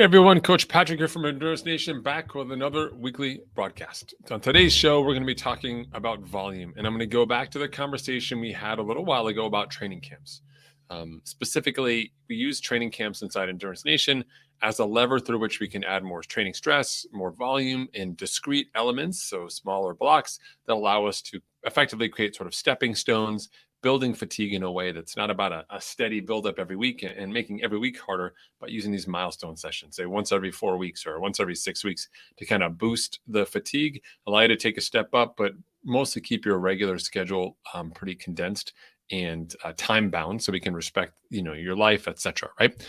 Hey everyone, Coach Patrick here from Endurance Nation, back with another weekly broadcast. On today's show, we're going to be talking about volume, and I'm going to go back to the conversation we had a little while ago about training camps. Specifically, we use training camps inside Endurance Nation as a lever through which we can add more training stress, more volume in discrete elements, so smaller blocks that allow us to effectively create sort of stepping stones, building fatigue in a way that's not about a steady buildup every week and making every week harder, but using these milestone sessions, say once every 4 weeks or once every 6 weeks, to kind of boost the fatigue, allow you to take a step up, but mostly keep your regular schedule pretty condensed and time bound, so we can respect your life, etc. Right.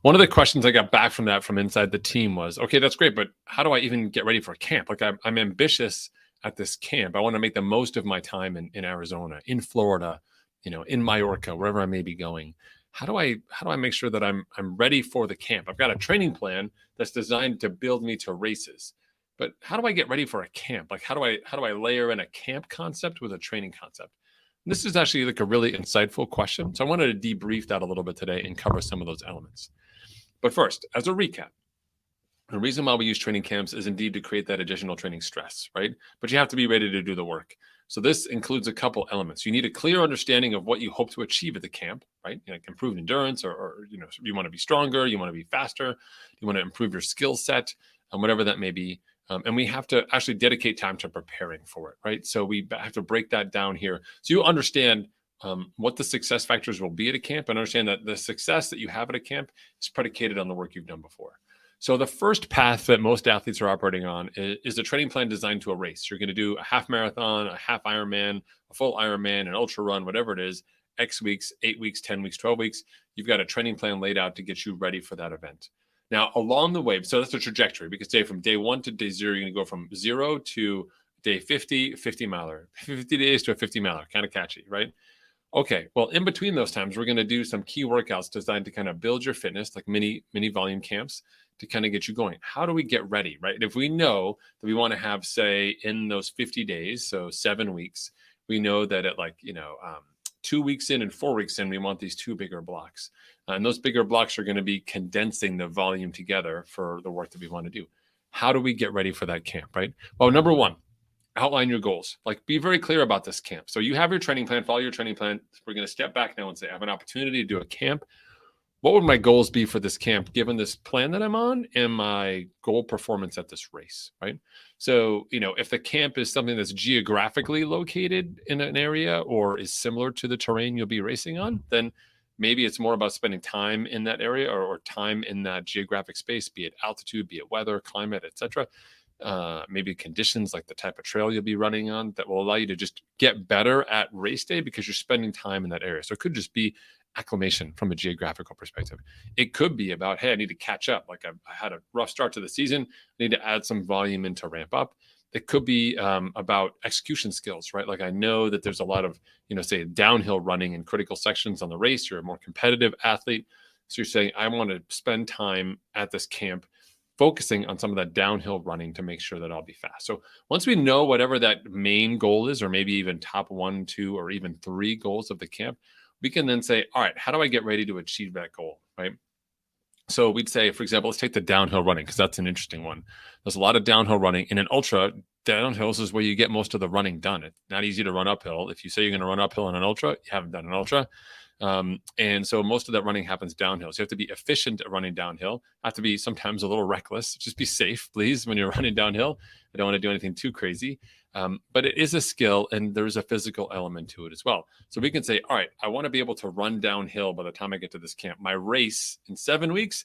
One of the questions I got back from that from inside the team was, okay, that's great, but how do I even get ready for a camp? Like I'm ambitious at this camp. I want to make the most of my time in Arizona, in Florida, in Mallorca, wherever I may be going. How do I make sure that I'm ready for the camp? I've got a training plan that's designed to build me to races, but how do I get ready for a camp? Like how do I layer in a camp concept with a training concept? And this is actually like a really insightful question. So I wanted to debrief that a little bit today and cover some of those elements. But first, as a recap, the reason why we use training camps is indeed to create that additional training stress, right? But you have to be ready to do the work. So this includes a couple elements. You need a clear understanding of what you hope to achieve at the camp, right? Like improved endurance, or you want to be stronger, you want to be faster, you want to improve your skill set, whatever that may be. And we have to actually dedicate time to preparing for it, right? So we have to break that down here, so you understand what the success factors will be at a camp, and understand that the success that you have at a camp is predicated on the work you've done before. So the first path that most athletes are operating on is a training plan designed to a race. You're going to do a half marathon, a half Ironman, a full Ironman, an ultra run, whatever it is, X weeks, 8 weeks, 10 weeks, 12 weeks. You've got a training plan laid out to get you ready for that event. Now, along the way, so that's the trajectory. We could say from day 1 to day 0, you're going to go from 0 to day 50 miler, 50 days to a 50 miler. Kind of catchy, right? Okay, well, in between those times, we're going to do some key workouts designed to kind of build your fitness, like mini volume camps, to kind of get you going. How do we get ready, right? If we know that we want to have, say, in those 50 days, so 7 weeks, we know that at 2 weeks in and 4 weeks in, we want these 2 bigger blocks. And those bigger blocks are going to be condensing the volume together for the work that we want to do. How do we get ready for that camp, right? Well, number one, outline your goals. Like, be very clear about this camp. So you have your training plan, follow your training plan. We're going to step back now and say, I have an opportunity to do a camp. What would my goals be for this camp, given this plan that I'm on and my goal performance at this race, right? So, if the camp is something that's geographically located in an area or is similar to the terrain you'll be racing on, then maybe it's more about spending time in that area or time in that geographic space, be it altitude, be it weather, climate, etc. Maybe conditions like the type of trail you'll be running on that will allow you to just get better at race day because you're spending time in that area. So it could just be acclimation from a geographical perspective. It could be about, hey, I need to catch up. Like I had a rough start to the season. I need to add some volume in to ramp up. It could be about execution skills, right? Like I know that there's a lot of, say downhill running in critical sections on the race. You're a more competitive athlete. So you're saying, I want to spend time at this camp focusing on some of that downhill running to make sure that I'll be fast. So once we know whatever that main goal is, or maybe even top 1, 2, or even 3 goals of the camp, we can then say, all right, how do I get ready to achieve that goal, right? So we'd say, for example, let's take the downhill running, because that's an interesting one. There's a lot of downhill running. In an ultra, downhills is where you get most of the running done. It's not easy to run uphill. If you say you're going to run uphill in an ultra, you haven't done an ultra. And so most of that running happens downhill. So you have to be efficient at running downhill. Have to be sometimes a little reckless. Just be safe, please, when you're running downhill. I don't want to do anything too crazy. But it is a skill, and there's a physical element to it as well. So we can say, all right, I want to be able to run downhill by the time I get to this camp. My race in 7 weeks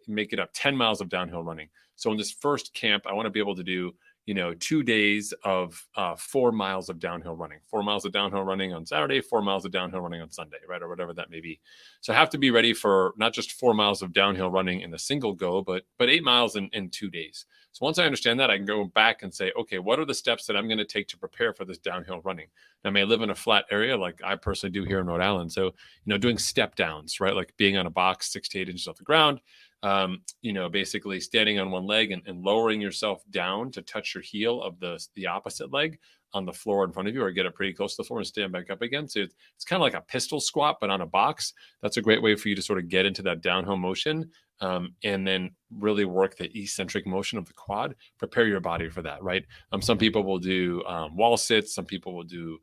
make it up 10 miles of downhill running. So in this first camp, I want to be able to do 2 days of 4 miles of downhill running, 4 miles of downhill running on Saturday, 4 miles of downhill running on Sunday, right? Or whatever that may be. So I have to be ready for not just 4 miles of downhill running in a single go, but 8 miles in 2 days. So once I understand that, I can go back and say, okay, what are the steps that I'm going to take to prepare for this downhill running? Now, I may live in a flat area like I personally do here in Rhode Island. So, doing step downs, right? Like being on a box 6 to 8 inches off the ground, basically standing on one leg and lowering yourself down to touch your heel of the opposite leg. on the floor in front of you, or get it pretty close to the floor and stand back up again. So it's kind of like a pistol squat, but on a box. That's a great way for you to sort of get into that downhill motion, and then really work the eccentric motion of the quad. Prepare your body for that, right? Some people will do wall sits. Some people will do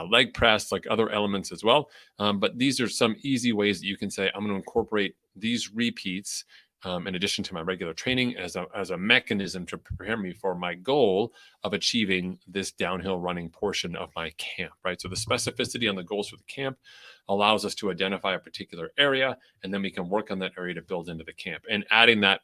leg press, like other elements as well. But these are some easy ways that you can say, I'm going to incorporate these repeats in addition to my regular training as a mechanism to prepare me for my goal of achieving this downhill running portion of my camp, right? So the specificity on the goals for the camp allows us to identify a particular area, and then we can work on that area to build into the camp. And adding that,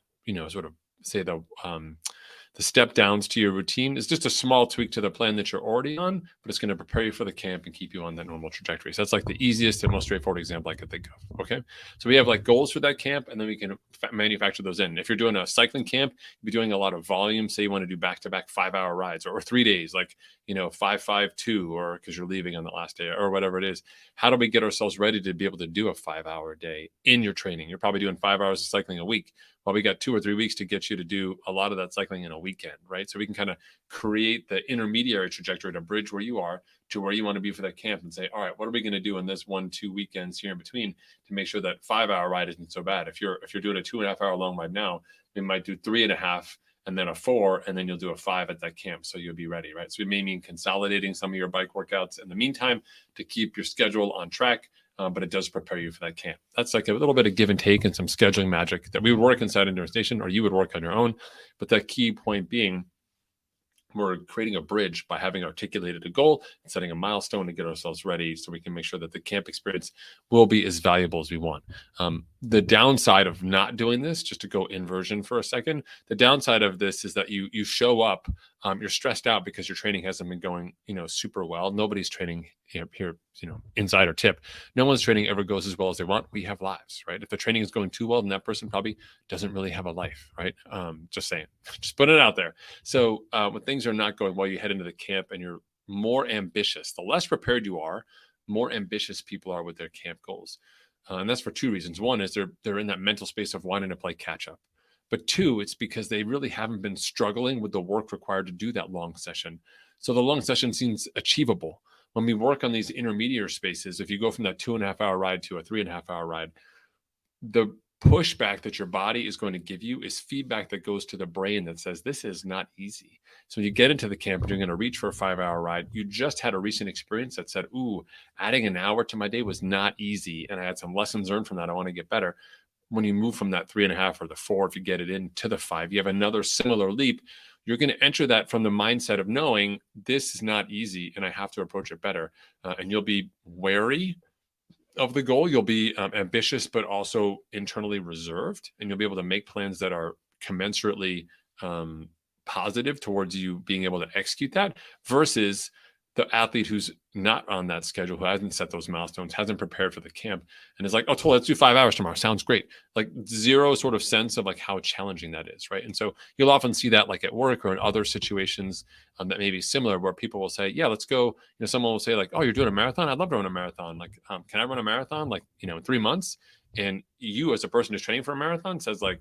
sort of say the step downs to your routine is just a small tweak to the plan that you're already on, but it's going to prepare you for the camp and keep you on that normal trajectory. So that's like the easiest and most straightforward example I could think of. Okay. So we have like goals for that camp, and then we can manufacture those in. If you're doing a cycling camp, you'll be doing a lot of volume. Say you want to do back-to-back 5-hour rides or 3 days, like, 5-5-2, or because you're leaving on the last day or whatever it is. How do we get ourselves ready to be able to do a 5-hour day in your training? You're probably doing 5 hours of cycling a week. Well, we got 2 or 3 weeks to get you to do a lot of that cycling in a weekend, right? So we can kind of create the intermediary trajectory to bridge where you are to where you want to be for that camp, and say, all right, what are we going to do in this 1-2 weekends here in between to make sure that 5-hour ride isn't so bad? If you're doing a 2.5 hour long ride now, we might do 3.5 and then a 4, and then you'll do a 5 at that camp. So you'll be ready, right? So it may mean consolidating some of your bike workouts in the meantime to keep your schedule on track. But it does prepare you for that camp. That's like a little bit of give and take and some scheduling magic that we would work inside Endurance Nation, or you would work on your own. But the key point being, we're creating a bridge by having articulated a goal and setting a milestone to get ourselves ready so we can make sure that the camp experience will be as valuable as we want. The downside of not doing this, just to go inversion for a second, the downside of this is that you show up, you're stressed out because your training hasn't been going, super well. Nobody's training here, insider tip. No one's training ever goes as well as they want. We have lives, right? If the training is going too well, then that person probably doesn't really have a life, right? Just saying, just put it out there. So when things are not going well, you head into the camp and you're more ambitious. The less prepared you are, more ambitious people are with their camp goals. And that's for 2 reasons. One is they're in that mental space of wanting to play catch up. But 2, it's because they really haven't been struggling with the work required to do that long session. So the long session seems achievable. When we work on these intermediate spaces, if you go from that 2.5 hour ride to a 3.5 hour ride, the pushback that your body is going to give you is feedback that goes to the brain that says, this is not easy. So when you get into the camp and you're going to reach for a 5-hour ride, you just had a recent experience that said, ooh, adding an hour to my day was not easy. And I had some lessons learned from that. I want to get better. When you move from that 3.5 or the 4, if you get it in, to the 5, you have another similar leap. You're going to enter that from the mindset of knowing this is not easy and I have to approach it better. And you'll be wary of the goal. You'll be ambitious, but also internally reserved. And you'll be able to make plans that are commensurately positive towards you being able to execute that, versus the athlete who's not on that schedule, who hasn't set those milestones, hasn't prepared for the camp, and is like, oh, totally, let's do 5 hours tomorrow. Sounds great. Like zero sort of sense of like how challenging that is, right? And so you'll often see that like at work or in other situations that may be similar, where people will say, yeah, let's go. Someone will say like, oh, you're doing a marathon? I'd love to run a marathon. Like, can I run a marathon? Like, in 3 months? And you as a person who's training for a marathon says like,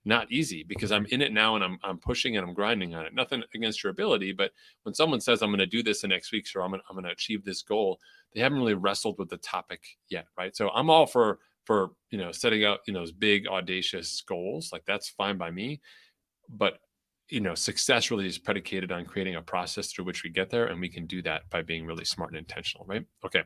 not easy, because I'm in it now and I'm pushing and I'm grinding on it. Nothing against your ability, but when someone says I'm going to do this in next week, or I'm going to achieve this goal, they haven't really wrestled with the topic yet, right? So I'm all for setting out those big audacious goals. Like that's fine by me, but success really is predicated on creating a process through which we get there, and we can do that by being really smart and intentional, right? Okay.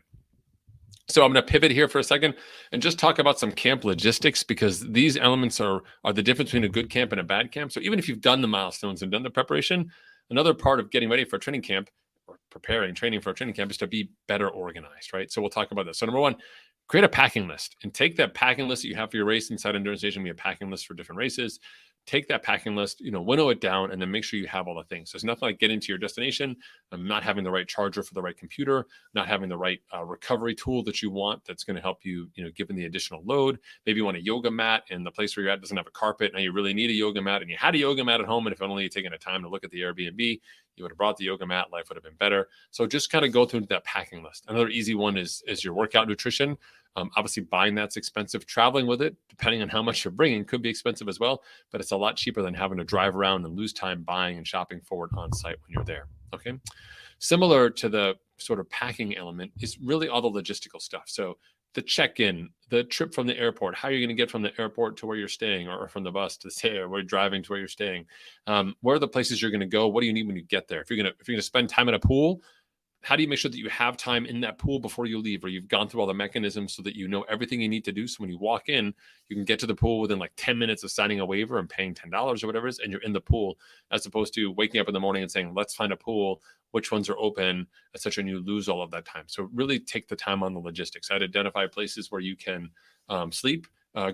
So I'm going to pivot here for a second and just talk about some camp logistics, because these elements are the difference between a good camp and a bad camp. So even if you've done the milestones and done the preparation, another part of getting ready for a training camp, or training for a training camp, is to be better organized, right? So we'll talk about this. So number one, create a packing list, and take that packing list that you have for your race. Inside Endurance Nation, we have packing lists for different races. Take that packing list, winnow it down, and then make sure you have all the things. So it's nothing like getting to your destination and not having the right charger for the right computer, not having the right recovery tool that you want that's going to help you, given the additional load. Maybe you want a yoga mat and the place where you're at doesn't have a carpet. Now you really need a yoga mat, and you had a yoga mat at home. And if only you'd taken the time to look at the Airbnb, you would have brought the yoga mat. Life would have been better. So just kind of go through that packing list. Another easy one is your workout nutrition. Obviously, buying that's expensive. Traveling with it, depending on how much you're bringing, could be expensive as well. But it's a lot cheaper than having to drive around and lose time buying and shopping for it on site when you're there. Okay. Similar to the sort of packing element is really all the logistical stuff. So the check-in, the trip from the airport, how you're going to get from the airport to where you're staying, or from the bus to say, or we're driving to where you're staying. Where are the places you're going to go? What do you need when you get there? If you're going to spend time in a pool, how do you make sure that you have time in that pool before you leave, or you've gone through all the mechanisms so that you know everything you need to do? So when you walk in, you can get to the pool within like 10 minutes of signing a waiver and paying $10 or whatever it is, and you're in the pool, as opposed to waking up in the morning and saying, let's find a pool, which ones are open, etc. And you lose all of that time. So really take the time on the logistics. I'd identify places where you can sleep,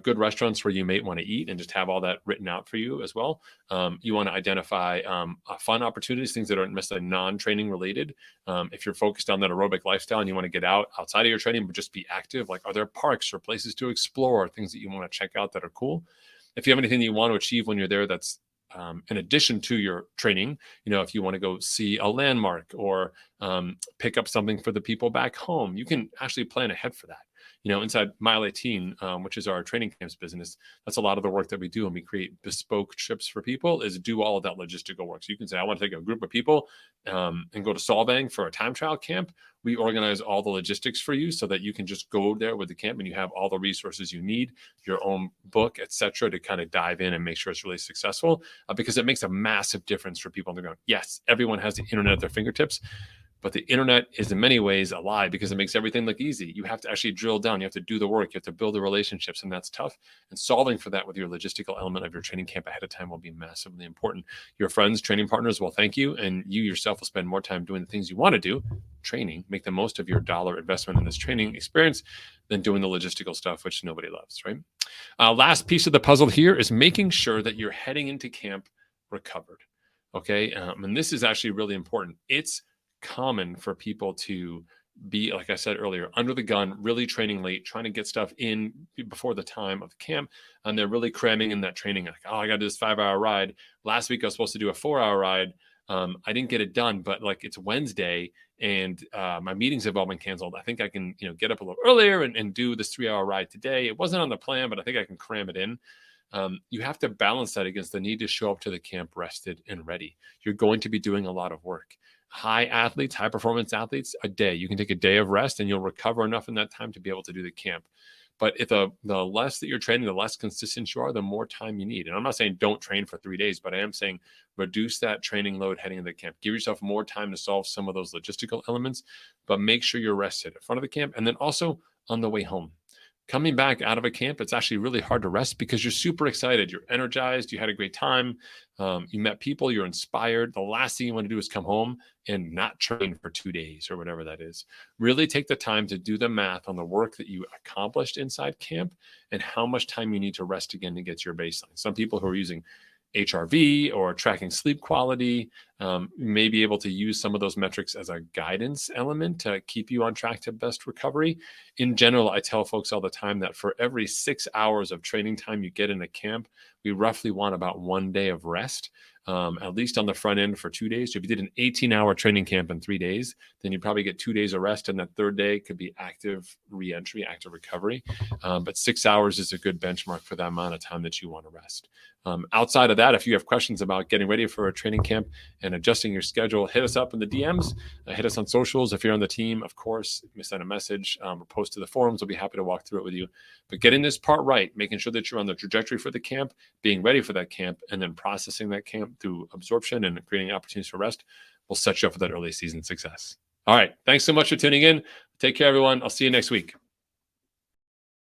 good restaurants where you may want to eat, and just have all that written out for you as well. You want to identify fun opportunities, things that aren't necessarily non-training related. If you're focused on that aerobic lifestyle and you want to get outside of your training, but just be active, like are there parks or places to explore, things that you want to check out that are cool? If you have anything that you want to achieve when you're there, that's in addition to your training, if you want to go see a landmark or pick up something for the people back home, you can actually plan ahead for that. Inside Mile 18, which is our training camps business, that's a lot of the work that we do. And we create bespoke trips for people, is do all of that logistical work. So you can say, I want to take a group of people and go to Solvang for a time trial camp. We organize all the logistics for you so that you can just go there with the camp and you have all the resources you need, your own book, etc., to kind of dive in and make sure it's really successful, because it makes a massive difference for people on the ground. Yes, everyone has the internet at their fingertips, but the internet is in many ways a lie because it makes everything look easy. You have to actually drill down. You have to do the work. You have to build the relationships, and that's tough. And solving for that with your logistical element of your training camp ahead of time will be massively important. Your friends, training partners will thank you, and you yourself will spend more time doing the things you want to do, training, make the most of your dollar investment in this training experience, than doing the logistical stuff, which nobody loves, right? Last piece of the puzzle here is making sure that you're heading into camp recovered, okay? And this is actually really important. It's common for people to be, like I said earlier, under the gun, really training late, trying to get stuff in before the time of the camp. And they're really cramming in that training. Like, I got to do this 5-hour ride. Last week, I was supposed to do a 4-hour ride. I didn't get it done, but like it's Wednesday and my meetings have all been canceled. I think I can, get up a little earlier and do this 3-hour ride today. It wasn't on the plan, but I think I can cram it in. You have to balance that against the need to show up to the camp rested and ready. You're going to be doing a lot of work. High athletes, high performance athletes, a day. You can take a day of rest and you'll recover enough in that time to be able to do the camp. But if the less that you're training, the less consistent you are, the more time you need. And I'm not saying don't train for 3 days, but I am saying reduce that training load heading into the camp. Give yourself more time to solve some of those logistical elements, but make sure you're rested in front of the camp and then also on the way home. Coming back out of a camp, it's actually really hard to rest because you're super excited. You're energized. You had a great time. You met people. You're inspired. The last thing you want to do is come home and not train for 2 days or whatever that is. Really take the time to do the math on the work that you accomplished inside camp and how much time you need to rest again to get to your baseline. Some people who are using HRV or tracking sleep quality may be able to use some of those metrics as a guidance element to keep you on track to best recovery. In general, I tell folks all the time that for every 6 hours of training time you get in a camp, we roughly want about 1 day of rest, at least on the front end for 2 days. So if you did an 18-hour training camp in 3 days, then you probably get 2 days of rest, and that third day could be active reentry, active recovery. But 6 hours is a good benchmark for the amount of time that you want to rest. Outside of that, if you have questions about getting ready for a training camp and adjusting your schedule, hit us up in the DMs, hit us on socials. If you're on the team, of course, send a message or post to the forums. We'll be happy to walk through it with you. But getting this part right, making sure that you're on the trajectory for the camp, being ready for that camp, and then processing that camp through absorption and creating opportunities for rest will set you up for that early season success. All right. Thanks so much for tuning in. Take care, everyone. I'll see you next week.